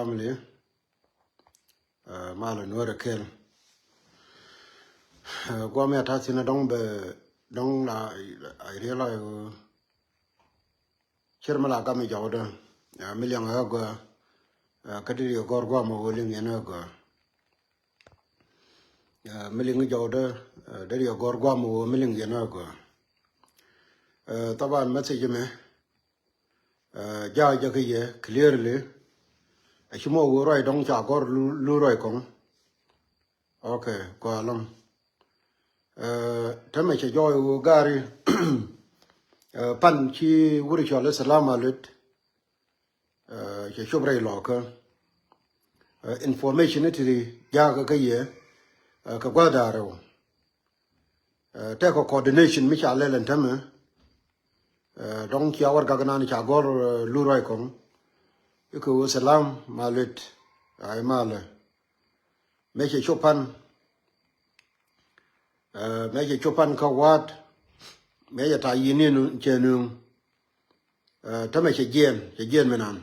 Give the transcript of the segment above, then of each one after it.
family malo nuora kel gwa me ta sina dong be dong la I realize chermala ga mi jawda million ga kadiri gor gwa mo wolin yana ga million jawda dari gor gwa mo million yana ga taban message me ja ke ye clearly achimo wo roi dong cha gor lu roi kong okay ko long tama che joy wo gari pan chi wuri chole salama lut che shobre lo ka information iti ja ga ye ka gwa daro te ko coordination mi cha lelen tama dong cha war ga na ni cha gor lu roi kong iko salam malut ay mala meche chopan ka wat meche ta yinin chenu tame che gen menan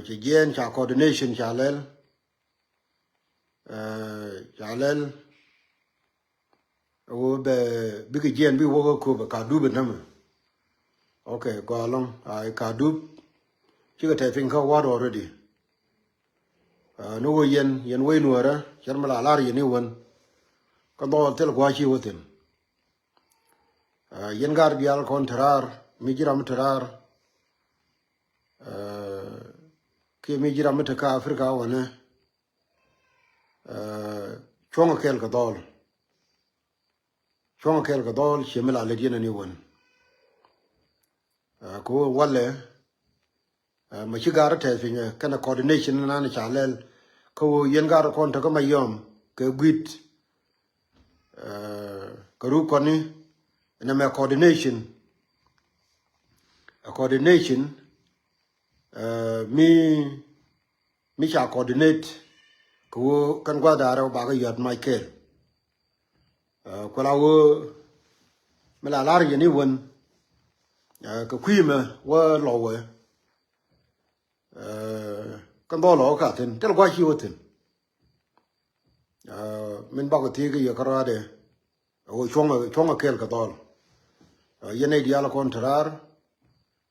che gen cha coordination cha lel o be big gen bi wo ko ka du benam okay go along ai ka du chiga typing ka wat already no yen we nuara charmala lar yeni won ka do tel gwa chi wotin yen gar bial kontrar mijiram trar ke mijiram ta ka afrika wana chonga kel ka dol chemela le dina ni won ko wale ma chigara typing kana coordination na na chalel ko yen gar kon ta ka mayom ke gwit karu koni na me coordination mi cha coordinate ko kan gwa daro ba ga yat michael ko lawo mala lar yeni won ka kwima wa lowe kan do lo ka tin tel gwa chi wotin min ba ko ti ga ya karade o chonga kel ka dol yene diala kontrar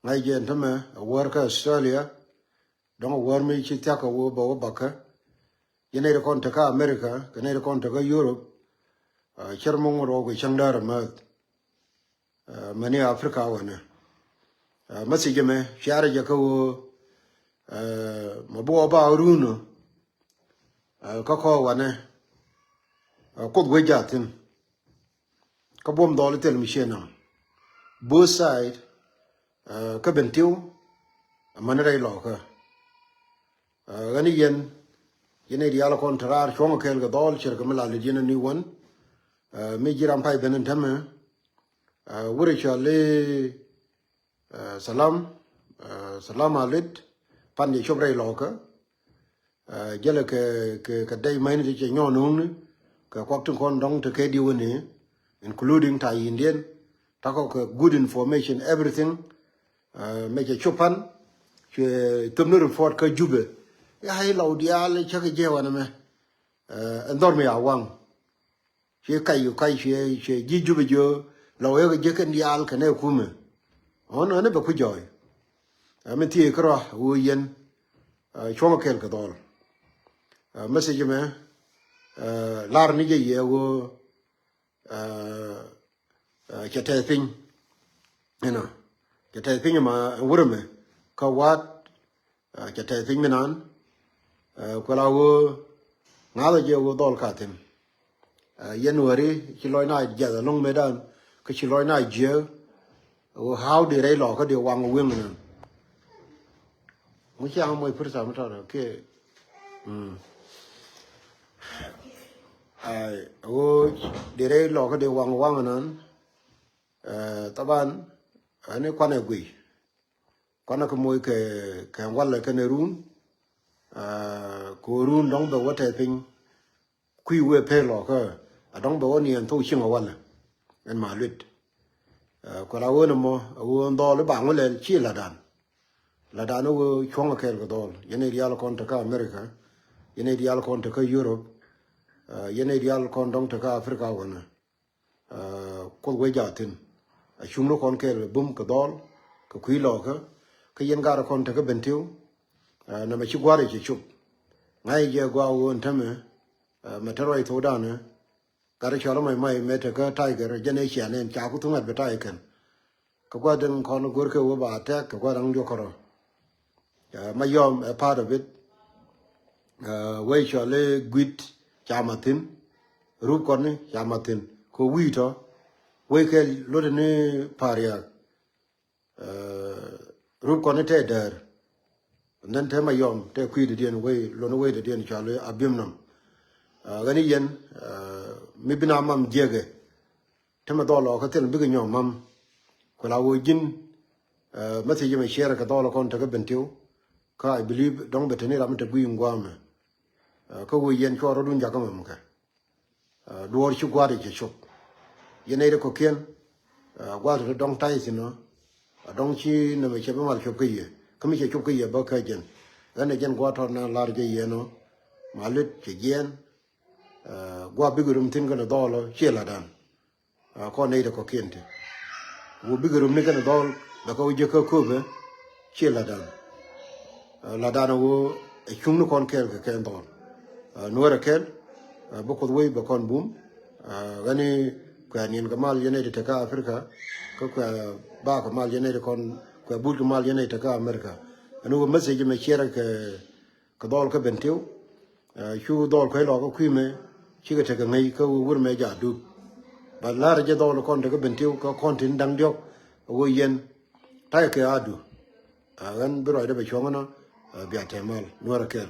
ngai gen tame work australia don war mi chi ta ko wo ba baka yene de konta ka america kene de konta ka europe chermong ro go changdar ma mani africa wana masije me share je ko mabo ba runo ka ko wana ko gwe jatin ka bom dole tel mi shena both side ka bentiu manere lo ka gani yene diala kontrar chonga kel ga dol cher ka mala le jina ni won mi jiram pai benen tame wuri chale salam alit pan ni chobre lo ka jele ke dai mai ni che nyonung ka kwak tun kon dong te ke di woni including Thai Indian, tako good information, everything. Make a chopan, she tumnur fort ka jube. Ya hai lau dia le chaka jewa na me. Endor me awang. She kai she ji jube jo lau ya jekan dia al kane kume. On ane ba ku joy. Amen ti kra u yen choma kel ka dol. Message me lar ni je ye go cha typing cha typing ma wurme ka wat cha typing menan ko lawo ngala je wo dol katem january ki loy na ja long medan ka ki loy na je o how de re lo ka de wang women mo cha mo fursa mo ta ke o dire lo ka de wang nan taban ane kwana gui kwana ko moy ke wala ke ne run ko run dong be wata pin kui we pe lo ka adong be woni an to shin wala en malut ko la wona mo wo ndo le bang le chi la dan la da no chonga kel ko dol yene dial kon ta ka America yene dial kon ta ka Europe yene dial kon dong ta ka Africa wana ko we jatin a chumno kon kel bum ko dol ko kui lo ka yen gar kon ta ka bentiu na ma chi gware chi chup ngai je gwa won tame ma taro to dana gar chalo mai me ta ka tiger jene chianen cha ku tungat be tai ken ko gwa den kon gor ke wo ba ta ko gwa rang jo koro Mayom a part of it. We shall guit Chamatin, Rukoni, Chamatin, ko wito, we can Lodene Paria, Rukoni there. And then Temayom, take quid the way, Lone away the Dian Charlie, Abimnum. Ganian, maybe now Mam Jagge, Temadolo, Catel, big in your mum, when I would gin, message me share a dollar contact bentil. I believe don't bet any ram to be in Guam. Ko yen cho rodun jagamum ka. Duor chu gwari che chop. Yenere ko ken gwari dong tais no. Dong chi na me chebe mal chop kiye. Kami che chop kiye ba ka jen. Gane jen gwa na large ye no. Malit che jen. Gwa bigurum tin gana dolo chela dan. Ko ne ko kente. Wo bigurum ni gana dol ba ko je ko be chela dan. La dana wo e chumnu kon kel ke ken don nuara kel boko we ba kon bum gani kwa nin gamal yene de ka Africa ko kwa ba gamal yene de kon kwa bul gamal yene de ka America anu message me share ke dol ka bentiu chu dol ko lo ko kwime chi ke te ngai ko wur me ja du ba la je dol kon de ka bentiu ko kon tin dang diok wo yen ta ke adu gan biro de be chongana biatemal nuara kel